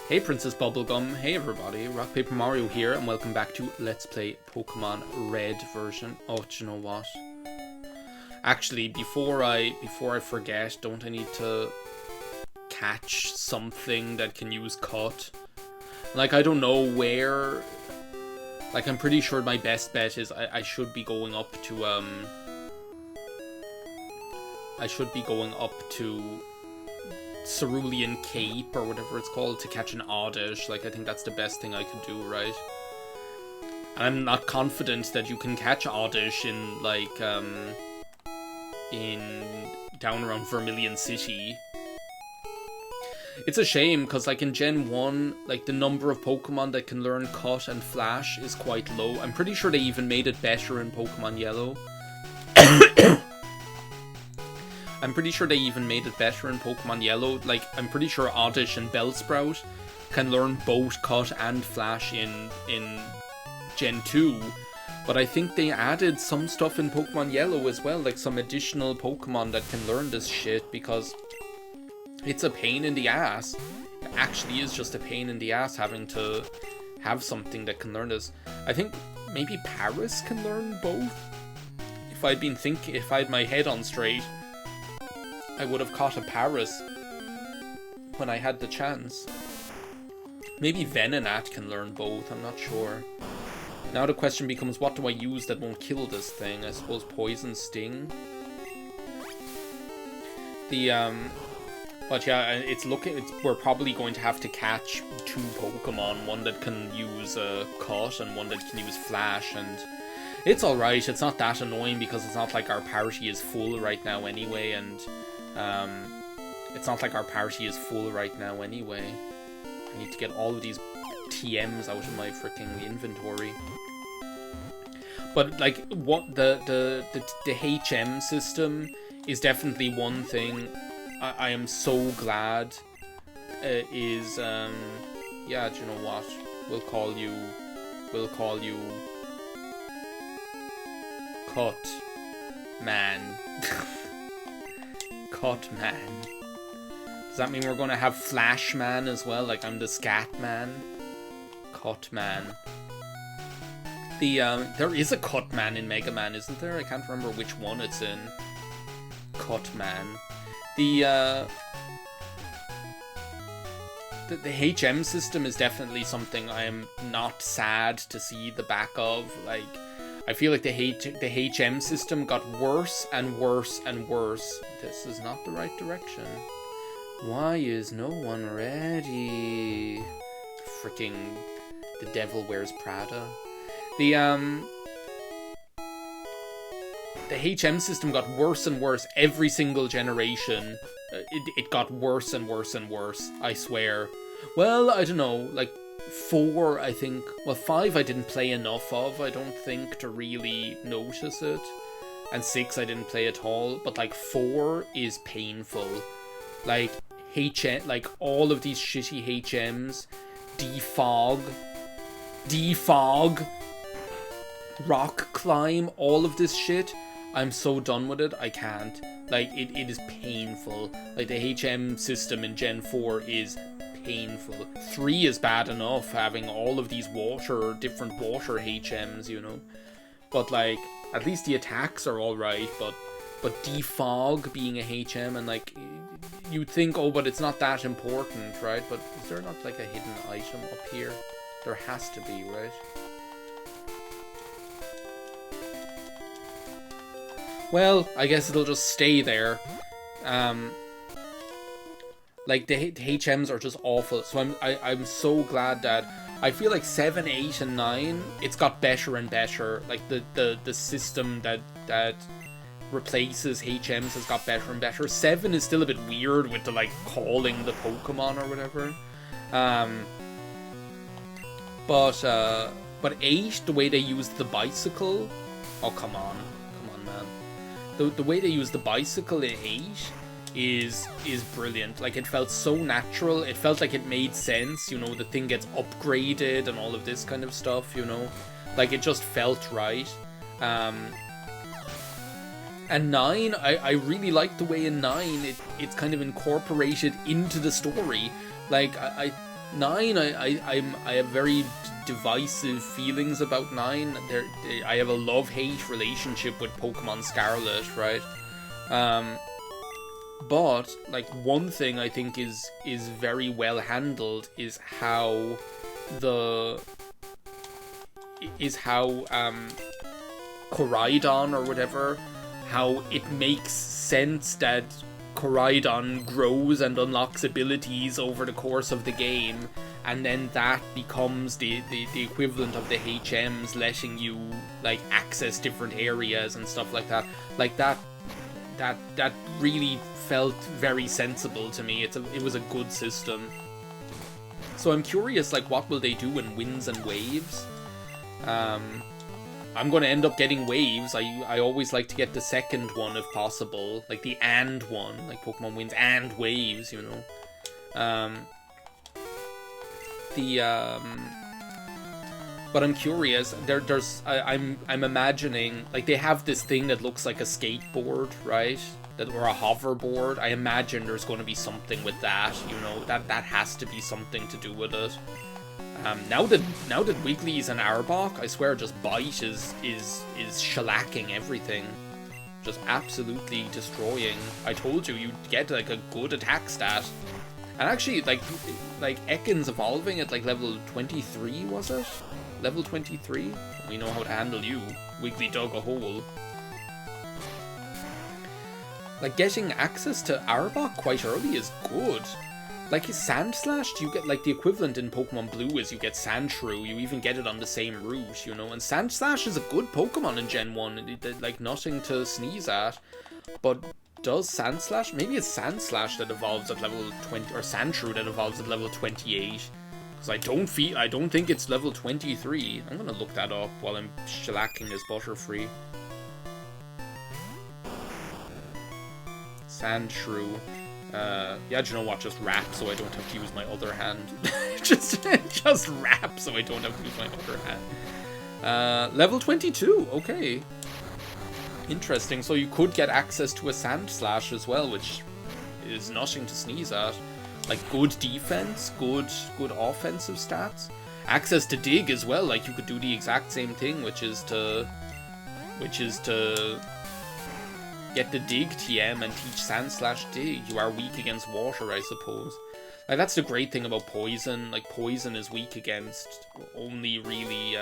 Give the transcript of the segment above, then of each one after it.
Hey Princess Bubblegum, hey everybody, RockPaperMario here, and welcome back to Let's Play Pokemon Red version. Oh, do you know what? Actually, before I forget, don't I need to catch something that can use Cut? Like, I don't know where... Like, I'm pretty sure my best bet is I should be going up to, I should be going up to Cerulean Cape, or whatever it's called, to catch an Oddish. Like, I think that's the best thing I could do, right? And I'm not confident that you can catch Oddish in, like, down around Vermilion City. It's a shame, because, like, in Gen 1, like, the number of Pokemon that can learn Cut and Flash is quite low. I'm pretty sure they even made it better in Pokemon Yellow. I'm pretty sure they even made it better in Pokemon Yellow. Like, I'm pretty sure Oddish and Bellsprout can learn both Cut and Flash in Gen 2. But I think they added some stuff in Pokemon Yellow as well, like some additional Pokemon that can learn this shit, because it's a pain in the ass. It actually is just a pain in the ass having to have something that can learn this. I think maybe Paris can learn both? If I had my head on straight, I would have caught a Paris when I had the chance. Maybe Venonat can learn both, I'm not sure. Now the question becomes, what do I use that won't kill this thing? I suppose Poison Sting. But yeah, we're probably going to have to catch two Pokemon, one that can use Cut and one that can use Flash, and it's alright, it's not that annoying because it's not like our party is full right now anyway, and I need to get all of these TMs out of my freaking inventory. But like, what the HM system is definitely one thing I am so glad is yeah, do you know what? We'll call you Cut Man. Cut Man. Does that mean we're gonna have Flash Man as well? Like, I'm the Scat Man? Cut Man. There is a Cut Man in Mega Man, isn't there? I can't remember which one it's in. Cut Man. The HM system is definitely something I am not sad to see the back of. Like, I feel like the HM system got worse and worse and worse. This is not the right direction. Why is no one ready? Freaking The Devil Wears Prada. The HM system got worse and worse every single generation. It got worse and worse and worse, I swear. Well, I don't know, like 4, I think. Well, 5 I didn't play enough of, I don't think, to really notice it. And 6 I didn't play at all. But like 4 is painful. Like like all of these shitty HMs, defog, rock climb, all of this shit. I'm so done with it, I can't. Like, it is painful. Like, the HM system in Gen 4 is painful. 3 is bad enough, having all of these different water HMs, you know. But, like, at least the attacks are alright, but defog being a HM, and, like, you'd think, oh, but it's not that important, right? But is there not, like, a hidden item up here? There has to be, right? Well, I guess it'll just stay there. Like, the HMs are just awful. So I'm so glad that I feel like 7, 8, and 9, it's got better and better. Like, the system that replaces HMs has got better and better. 7 is still a bit weird with the, like, calling the Pokemon or whatever. But 8, the way they used the bicycle, oh, come on, man. The way they use the bicycle in 8 is brilliant. Like, it felt so natural. It felt like it made sense, you know, the thing gets upgraded and all of this kind of stuff, you know. Like, it just felt right. And 9, I really like the way in 9 it's kind of incorporated into the story. Like, 9, I have very divisive feelings about 9. I have a love-hate relationship with Pokemon Scarlet, right? But like one thing I think is very well handled is how Koraidon or whatever, how it makes sense that Koraidon grows and unlocks abilities over the course of the game, and then that becomes the equivalent of the HMs letting you like access different areas and stuff like that. Like that really felt very sensible to me. It was a good system. So I'm curious, like, what will they do in Winds and Waves? I'm going to end up getting Waves. I always like to get the second one if possible. Like the and one. Like Pokemon Winds and Waves, you know. But I'm curious. I'm imagining, like, they have this thing that looks like a skateboard, right? Or a hoverboard. I imagine there's going to be something with that, you know. That has to be something to do with it. Now that Wiggly's and Arbok, I swear, just Bite is shellacking everything, just absolutely destroying. I told you, you'd get like a good attack stat, and actually, like Ekans evolving at like level 23, was it? Level 23. We know how to handle you. Wiggly dug a hole. Like getting access to Arbok quite early is good. Like Sand Slash, you get like the equivalent in Pokemon Blue is you get Sandshrew. You even get it on the same route, you know. And Sand Slash is a good Pokemon in Gen 1. Like nothing to sneeze at. But does Sand Slash? Maybe it's Sand Slash that evolves at level 20, or Sandshrew that evolves at level 28. Because I don't think it's level 23. I'm gonna look that up while I'm shellacking this Butterfree. Sandshrew. Yeah, do you know what? Just wrap so I don't have to use my other hand. just wrap so I don't have to use my other hand. Level 22. Okay. Interesting. So you could get access to a Sand Slash as well, which is nothing to sneeze at. Like good defense, good offensive stats. Access to Dig as well. Like you could do the exact same thing, which is to get the Dig TM and teach Sand Slash Dig. You are weak against water, I suppose. Like that's the great thing about Poison. Like Poison is weak against only really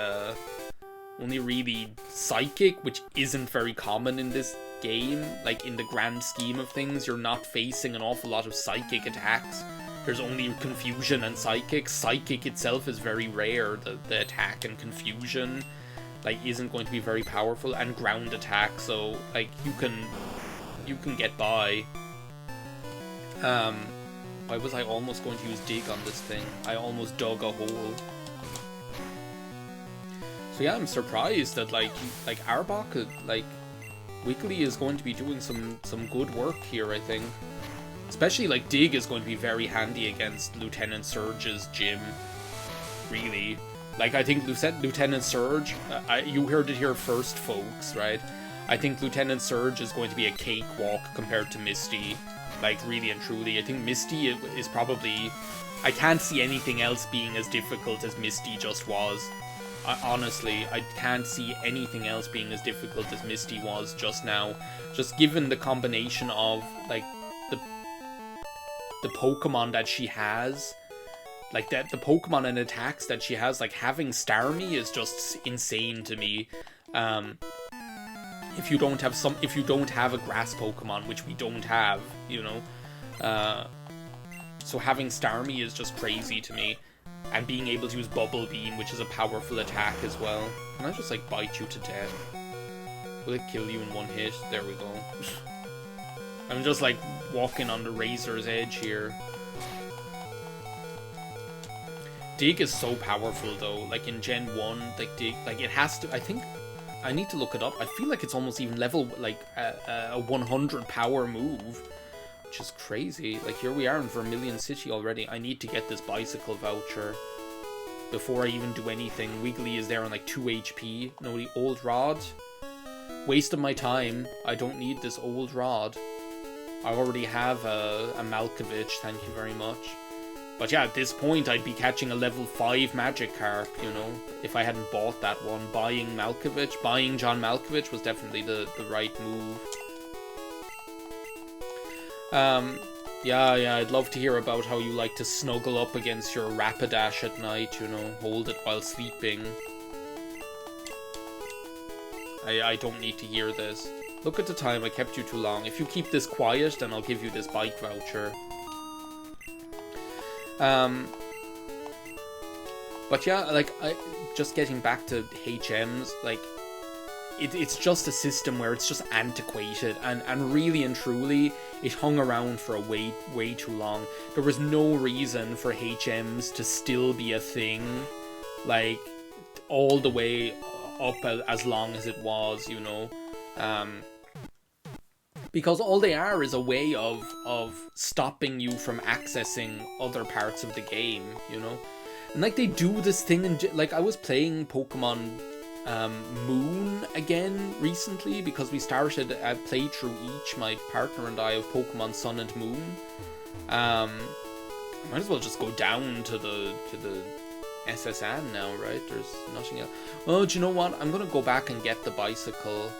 Psychic, which isn't very common in this game. Like in the grand scheme of things, you're not facing an awful lot of Psychic attacks. There's only Confusion and Psychic. Psychic itself is very rare. The attack and Confusion like isn't going to be very powerful, and ground attack, so like you can get by. Why was I almost going to use Dig on this thing? I almost dug a hole. So yeah, I'm surprised that like Arbok, like Wiggly is going to be doing some good work here, I think. Especially like Dig is going to be very handy against Lieutenant Surge's gym. Really. Like, I think Lieutenant Surge, you heard it here first, folks, right? I think Lieutenant Surge is going to be a cakewalk compared to Misty. Like, really and truly. I think Misty is probably... I can't see anything else being as difficult as Misty just was. Honestly, I can't see anything else being as difficult as Misty was just now. Just given the combination of, like, the Pokemon that she has... Like, the Pokemon and attacks that she has, like, having Starmie is just insane to me. If you don't have a grass Pokemon, which we don't have, you know. So having Starmie is just crazy to me. And being able to use Bubble Beam, which is a powerful attack as well. Can I just, like, bite you to death? Will it kill you in one hit? There we go. I'm just, like, walking on the razor's edge here. Dig is so powerful though, like in Gen 1, like Dig, like it has to, I think, I need to look it up, I feel like it's almost even level, like, a 100 power move, which is crazy. Like here we are in Vermilion City already. I need to get this bicycle voucher before I even do anything. Wiggly is there on like 2 HP, no, the old rod, waste of my time, I don't need this old rod. I already have a Malkovich, thank you very much. But yeah, at this point, I'd be catching a level 5 Magikarp, you know, if I hadn't bought that one. Buying John Malkovich was definitely the right move. Yeah, I'd love to hear about how you like to snuggle up against your Rapidash at night, you know, hold it while sleeping. I don't need to hear this. Look at the time, I kept you too long. If you keep this quiet, then I'll give you this bike voucher. But yeah, like, just getting back to HMs, like, it's just a system where it's just antiquated, and really and truly, it hung around for a way too long. There was no reason for HMs to still be a thing, like, all the way up as long as it was, you know. Because all they are is a way of stopping you from accessing other parts of the game, you know. And like, they do this thing, like, I was playing Pokemon Moon again recently, because we started a playthrough each, my partner and I, of Pokemon Sun and Moon. Might as well just go down to the SSN now, right? There's nothing else. Oh, do you know what? I'm gonna go back and get the bicycle.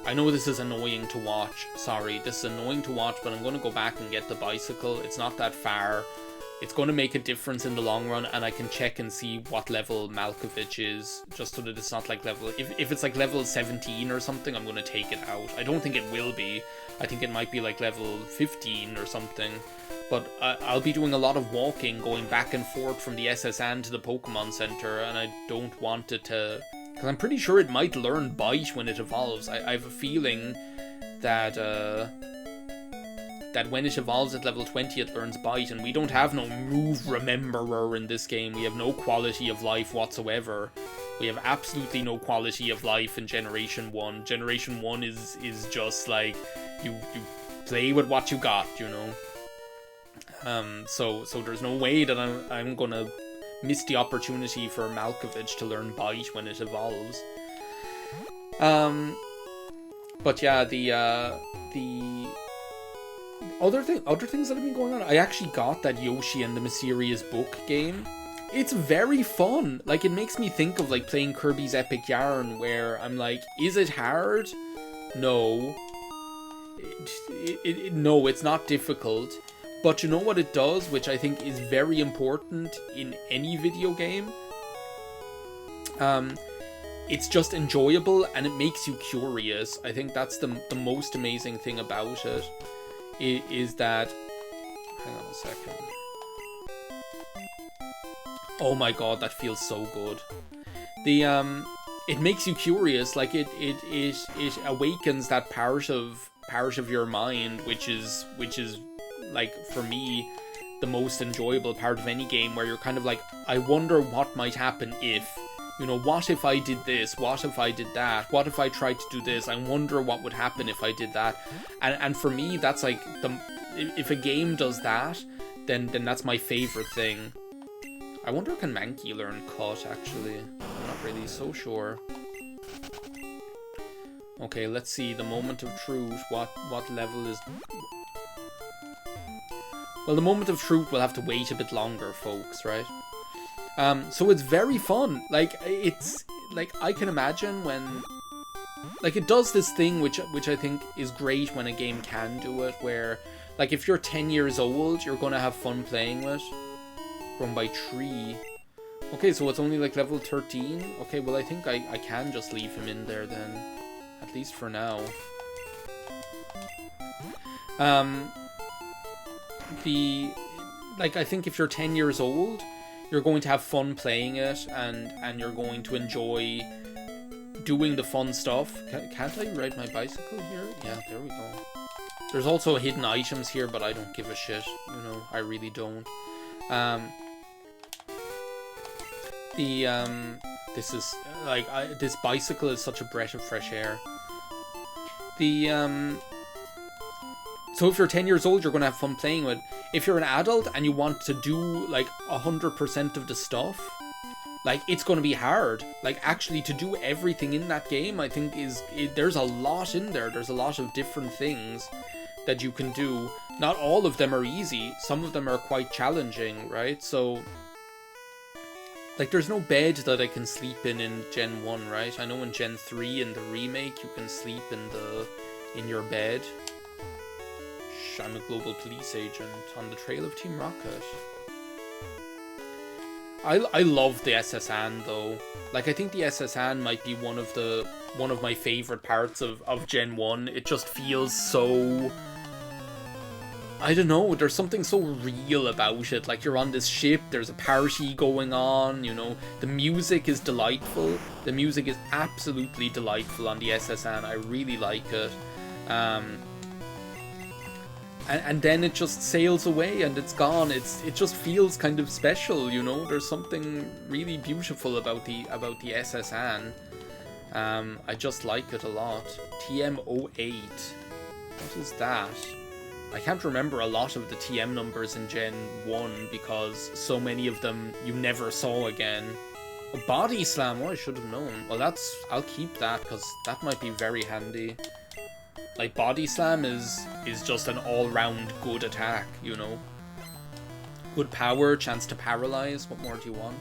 I know this is annoying to watch. Sorry, this is annoying to watch, but I'm gonna go back and get the bicycle. It's not that far. It's going to make a difference in the long run, and I can check and see what level Malkovich is, just so that it's not like level... If it's like level 17 or something, I'm going to take it out. I don't think it will be. I think it might be like level 15 or something. But I'll be doing a lot of walking, going back and forth from the SSN to the Pokemon Center, and I don't want it to... Because I'm pretty sure it might learn Bite when it evolves. I have a feeling that... that when it evolves at level 20 it learns Bite, and we don't have no move rememberer in this game. We have no quality of life whatsoever. We have absolutely no quality of life in Generation 1. Generation 1 is just like, you play with what you got, you know. So there's no way that I'm gonna miss the opportunity for Malkovich to learn Bite when it evolves. But yeah, the other things that have been going on, I actually got that Yoshi and the Mysterious Book game. It's very fun. Like, it makes me think of like playing Kirby's Epic Yarn, where I'm like, is it hard? No. No, it's not difficult. But you know what it does, which I think is very important in any video game? It's just enjoyable, and it makes you curious. I think that's the most amazing thing about it. Is that... Hang on a second. Oh my god, that feels so good. It makes you curious, like it awakens that part of your mind, which is like, for me, the most enjoyable part of any game, where you're kind of like, I wonder what might happen if, you know, what if I did this? What if I did that? What if I tried to do this? I wonder what would happen if I did that. And for me, that's like, if a game does that, then that's my favorite thing. I wonder, can Mankey learn Cut, actually? I'm not really so sure. Okay, let's see, the moment of truth. What level is... Well, the moment of truth will have to wait a bit longer, folks, right? So it's very fun. Like, it's like, I can imagine when, like, it does this thing which I think is great when a game can do it, where, like, if you're 10 years old, you're gonna have fun playing with. Run by tree. Okay, so it's only like level 13. Okay, well, I think I can just leave him in there then, at least for now. Like, I think if you're 10 years old, you're going to have fun playing it, and you're going to enjoy doing the fun stuff. Can't I ride my bicycle here? Yeah, there we go. There's also hidden items here, but I don't give a shit. You know, I really don't. This is, like, this bicycle is such a breath of fresh air. So if you're 10 years old, you're going to have fun playing with. If you're an adult and you want to do, like, 100% of the stuff, like, it's going to be hard. Like, actually, to do everything in that game, I think there's a lot in there. There's a lot of different things that you can do. not all of them are easy. Some of them are quite challenging, right? So, like, there's no bed that I can sleep in Gen 1, right? I know in Gen 3 in the remake you can sleep in your bed. Shh, I'm a global police agent on the trail of Team Rocket. I love the SSN though. Like, I think the SSN might be one of my favorite parts of Gen 1. It just feels so, I don't know, there's something so real about it. Like, you're on this ship, there's a party going on, you know, the music is delightful. The music is absolutely delightful on the SSN. I really like it. And then it just sails away and it's gone. It just feels kind of special, you know. There's something really beautiful about the SSN. I just like it a lot. TM08. What is that? I can't remember a lot of the TM numbers in Gen 1 because so many of them you never saw again. A body slam, oh, I should have known. Well, I'll keep that because that might be very handy. Like, body slam is just an all-round good attack, you know. Good power, chance to paralyze, what more do you want?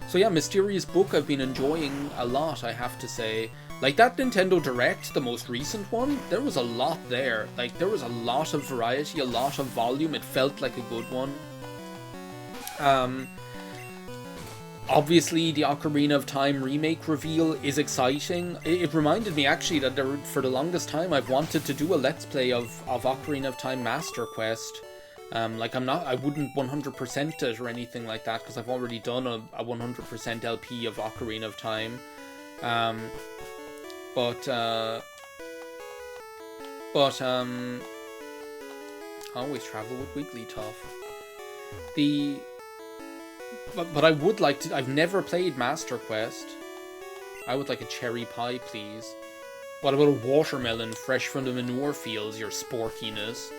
So yeah, Mysterious Book I've been enjoying a lot, I have to say. Like, that Nintendo Direct, the most recent one, there was a lot there. Like, there was a lot of variety, a lot of volume. It felt like a good one. Obviously, the Ocarina of Time remake reveal is exciting. It reminded me, actually, that for the longest time I've wanted to do a Let's Play of Ocarina of Time Master Quest. Like, I wouldn't 100% it or anything like that, because I've already done a 100% LP of Ocarina of Time. Always travel with Wigglytuff. But I would like to. I've never played Master Quest. I would like a cherry pie, please. What about a watermelon fresh from the manure fields, your sporkiness?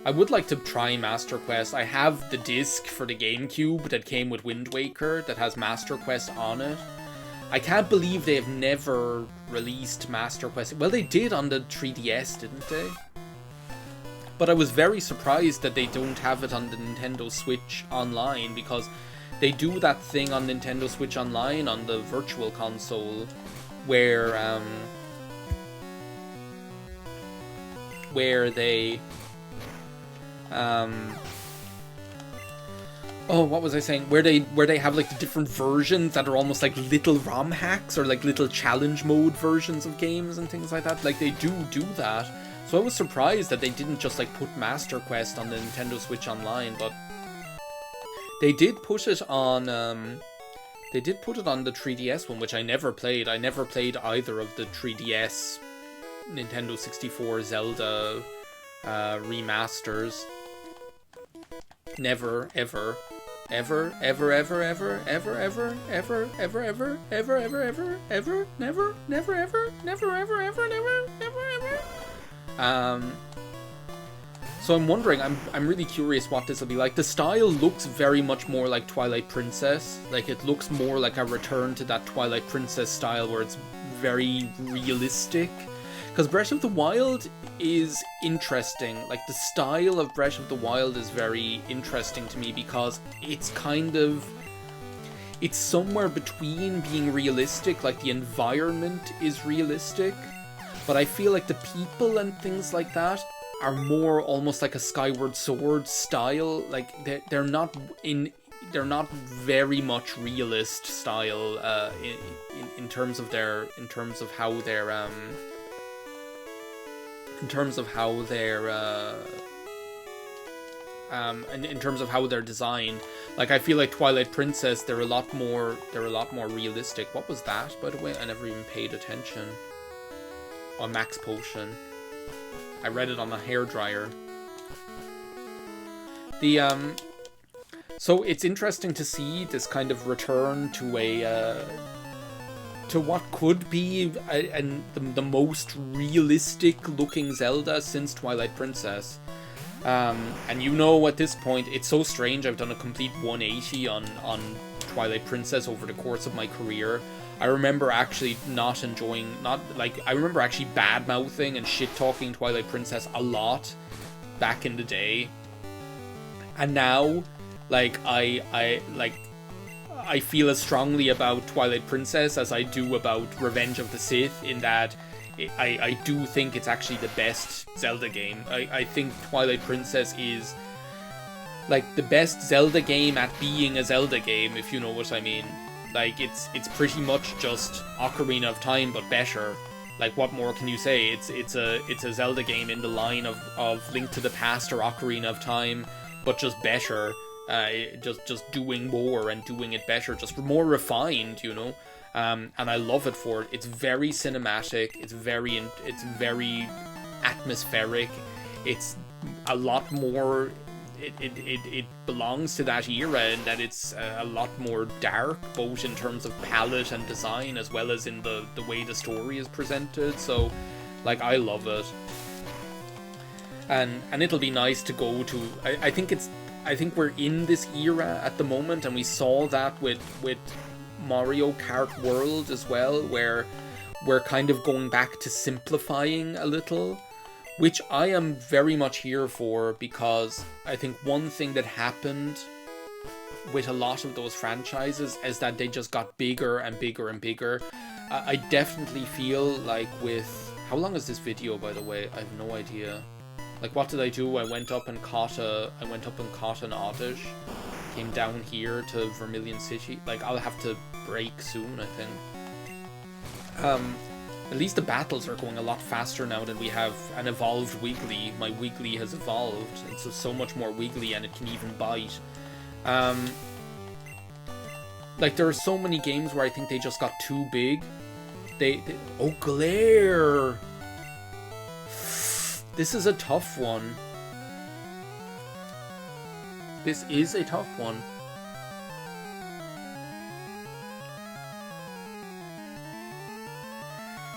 I would like to try Master Quest. I have the disc for the GameCube that came with Wind Waker that has Master Quest on it. I can't believe they have never released Master Quest. Well, they did on the 3DS, didn't they? But I was very surprised that they don't have it on the Nintendo Switch Online, because they do that thing on Nintendo Switch Online on the Virtual Console where they oh, what was I saying? Where they have like the different versions that are almost like little ROM hacks or like little challenge mode versions of games and things like that. Like, they do that. So I was surprised that they didn't just like put Master Quest on the Nintendo Switch Online, but they did put it on the 3DS one, which I never played. I never played either of the 3DS Nintendo 64 Zelda remasters. Never, ever. Ever, ever, ever, ever, ever, ever, ever, ever, ever, ever, ever, ever, ever, never, never, ever, never, ever, ever, never, never, ever. So I'm wondering, I'm really curious what this will be like. The style looks very much more like Twilight Princess. Like, it looks more like a return to that Twilight Princess style where it's very realistic. Because Breath of the Wild is interesting. Like, the style of Breath of the Wild is very interesting to me because it's it's somewhere between being realistic, like the environment is realistic, but I feel like the people and things like that are more almost like a Skyward Sword style. Like, they're not very much realist style in terms of how they're designed. Like, I feel like Twilight Princess, they're a lot more realistic. What was that, by the way? I never even paid attention. A Max Potion. I read it on a hairdryer. So it's interesting to see this kind of return to to what could be the most realistic looking Zelda since Twilight Princess. And you know, at this point, it's so strange. I've done a complete 180 on Twilight Princess over the course of my career. I remember actually not enjoying, I remember actually bad-mouthing and shit-talking Twilight Princess a lot back in the day. And now, like, I feel as strongly about Twilight Princess as I do about Revenge of the Sith, in that I do think it's actually the best Zelda game. I think Twilight Princess is, like, the best Zelda game at being a Zelda game, if you know what I mean. Like, it's pretty much just Ocarina of Time, but better. Like, what more can you say? It's a Zelda game in the line of Link to the Past or Ocarina of Time, but just better. Just doing more and doing it better, just more refined, you know. And I love it for it. It's very cinematic. It's very atmospheric. It's a lot more. It belongs to that era, in that it's a lot more dark, both in terms of palette and design, as well as in the way the story is presented. So, like, I love it. And it'll be nice to go to. I think we're in this era at the moment, and we saw that with Mario Kart World as well, where we're kind of going back to simplifying a little, which I am very much here for, because I think one thing that happened with a lot of those franchises is that they just got bigger and bigger and bigger. I definitely feel like with... How long is this video, by the way? I have no idea. Like, what did I do? I went up and caught an oddish. Came down here to Vermilion City. Like, I'll have to break soon, I think. At least the battles are going a lot faster now that we have an evolved Wiggly. My Wiggly has evolved. It's so much more wiggly, and it can even bite. Like, there are so many games where I think they just got too big. Oh, Glare! This is a tough one. This is a tough one.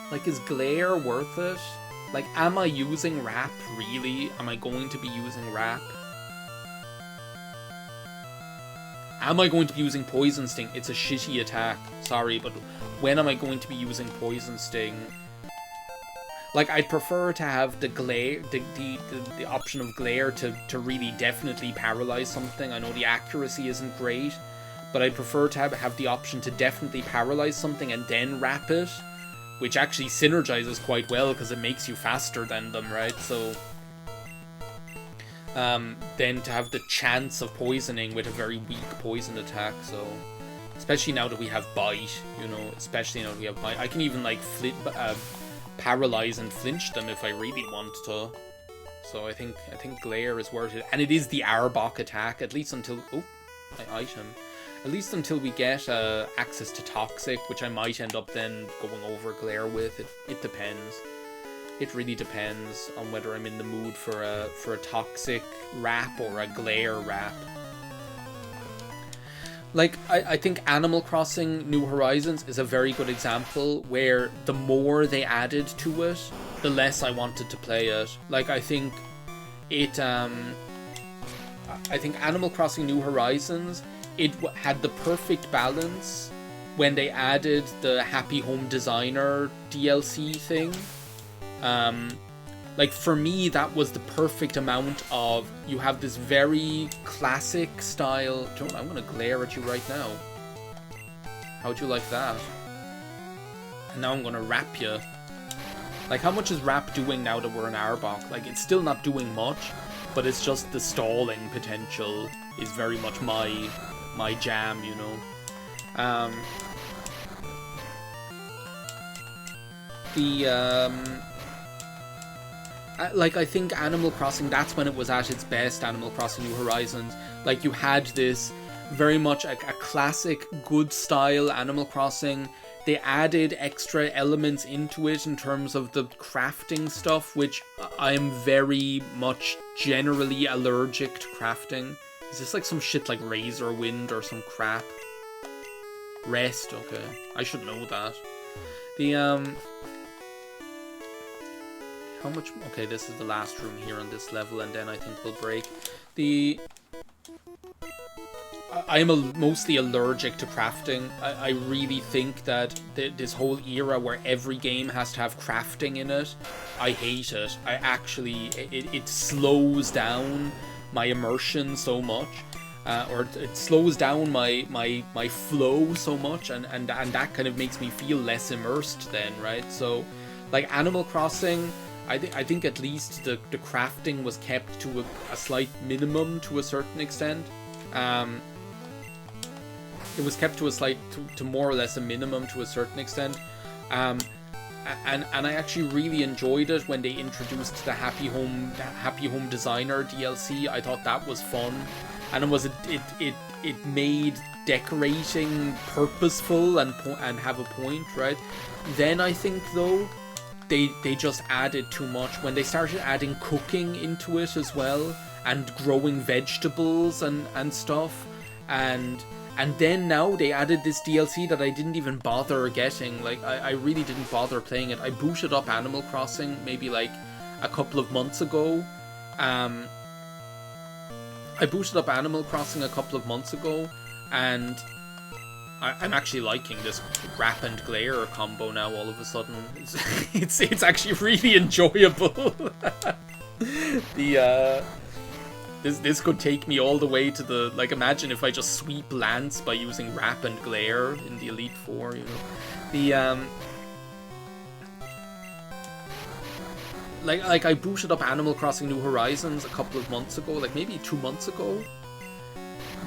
Like, is Glare worth it? Like, am I using Wrap, really? Am I going to be using Wrap? Am I going to be using Poison Sting? It's a shitty attack. Sorry, but when am I going to be using Poison Sting? Like, I'd prefer to have the glare, the option of Glare to really definitely paralyze something. I know the accuracy isn't great, but I'd prefer to have the option to definitely paralyze something and then Wrap it, which actually synergizes quite well because it makes you faster than them, right? So, then to have the chance of poisoning with a very weak poison attack, so... Especially now that we have Bite, you know, especially now that we have Bite. I can even, like, paralyze and flinch them if I really want to. So I think Glare is worth it. And it is the Arbok attack, at least until... Oh, my item. At least until we get access to Toxic, which I might end up then going over Glare with. It depends. It really depends on whether I'm in the mood for a Toxic Wrap or a Glare Wrap. Like, I think Animal Crossing New Horizons is a very good example where the more they added to it, the less I wanted to play it. Like, I think Animal Crossing New Horizons, it had the perfect balance when they added the Happy Home Designer DLC thing. Like, for me, that was the perfect amount of, you have this very classic style... I'm gonna glare at you right now. How'd you like that? And now I'm gonna Wrap you. Like, how much is Wrap doing now that we're in Arbok? Like, it's still not doing much, but it's just the stalling potential is very much my jam, you know? Like, I think Animal Crossing, that's when it was at its best, Animal Crossing New Horizons. Like, you had this very much a classic, good style Animal Crossing. They added extra elements into it in terms of the crafting stuff, which I am very much generally allergic to crafting. Is this like some shit like Razor Wind or some crap? Rest, okay. I should know that. How much... Okay, this is the last room here on this level, and then I think we'll break. I'm mostly allergic to crafting. I really think that this whole era where every game has to have crafting in it, I hate it. I actually, it slows down my immersion so much. Or it slows down my flow so much, and that kind of makes me feel less immersed then, right? So, like Animal Crossing, I think at least the crafting was kept to a slight minimum to a certain extent. It was kept to a slight, to more or less a minimum to a certain extent. And I actually really enjoyed it when they introduced the Happy Home Designer DLC. I thought that was fun. And it made decorating purposeful and have a point, right? Then I think though they just added too much when they started adding cooking into it as well, and growing vegetables and stuff, and then now they added this DLC that I didn't even bother getting. Like I really didn't bother playing it. I booted up Animal Crossing maybe like a couple of months ago. And I'm actually liking this wrap and glare combo now. All of a sudden, it's actually really enjoyable. This could take me all the way to the, like, imagine if I just sweep Lance by using wrap and glare in the Elite Four. You know, like I booted up Animal Crossing New Horizons a couple of months ago, like maybe 2 months ago.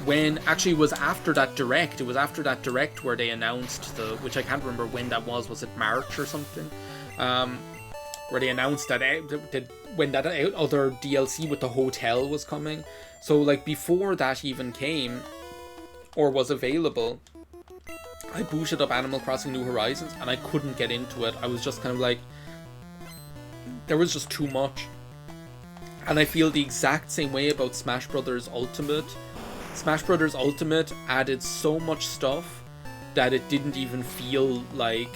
When actually it was after that direct. It was after that direct where they announced which I can't remember when that was. Was it March or something? Where they announced that when that other DLC with the hotel was coming. So like before that even came or was available, I booted up Animal Crossing New Horizons and I couldn't get into it. I was just kind of like, there was just too much. And I feel the exact same way about Smash Bros. Ultimate. Smash Bros. Ultimate added so much stuff that it didn't even feel like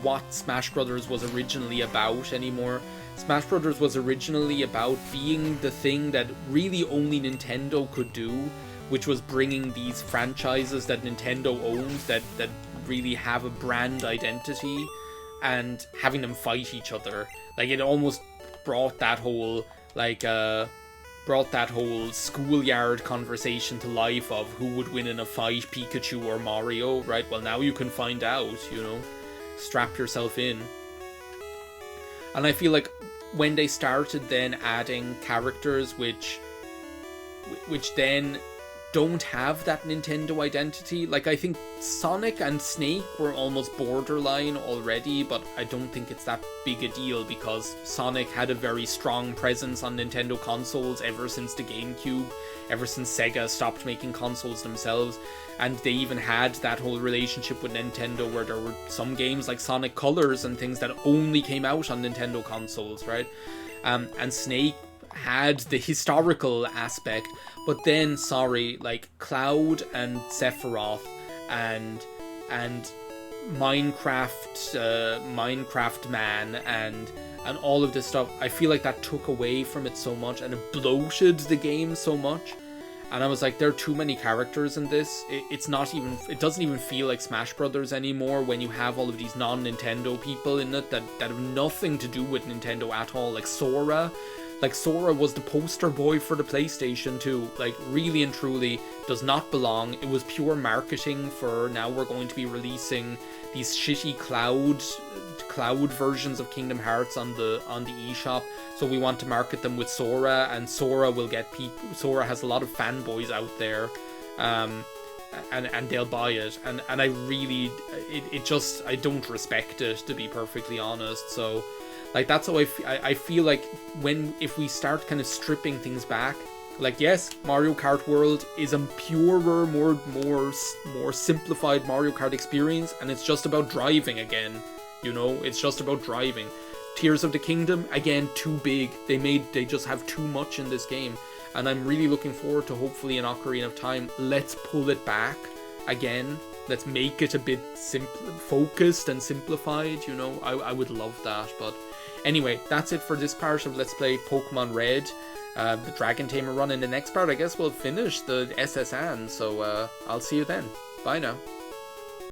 what Smash Bros. Was originally about anymore. Smash Bros. Was originally about being the thing that really only Nintendo could do, which was bringing these franchises that Nintendo owns that really have a brand identity and having them fight each other. Like, it almost brought that whole schoolyard conversation to life of who would win in a fight, Pikachu or Mario, right? Well, now you can find out, you know. Strap yourself in. And I feel like when they started then adding characters which then don't have that Nintendo identity, like I think Sonic and Snake were almost borderline already, but I don't think it's that big a deal because Sonic had a very strong presence on Nintendo consoles ever since the GameCube, ever since Sega stopped making consoles themselves, and they even had that whole relationship with Nintendo where there were some games like Sonic Colors and things that only came out on Nintendo consoles, right? And Snake had the historical aspect, but then like Cloud and Sephiroth and Minecraft Man and all of this stuff, I feel like that took away from it so much and it bloated the game so much. And I was like, there are too many characters in this. It doesn't even feel like Smash Brothers anymore when you have all of these non-Nintendo people in it that have nothing to do with Nintendo at all. Like Sora. Like, Sora was the poster boy for the PlayStation 2. Like, really and truly does not belong. It was pure marketing for now we're going to be releasing these shitty cloud versions of Kingdom Hearts on the eShop. So we want to market them with Sora, and Sora will get people. Sora has a lot of fanboys out there. And they'll buy it. And I really, I don't respect it, to be perfectly honest. So, like, that's how I feel like if we start kind of stripping things back, like, yes, Mario Kart World is a purer, more simplified Mario Kart experience, and it's just about driving again, you know, it's just about driving. Tears of the Kingdom, again, too big. They just have too much in this game, and I'm really looking forward to, hopefully in Ocarina of Time, let's pull it back again. Let's make it a bit focused and simplified, you know. I would love that. But anyway, that's it for this part of Let's Play Pokemon Red. the Dragon Tamer run in the next part, I guess we'll finish the SSN. So I'll see you then. Bye now.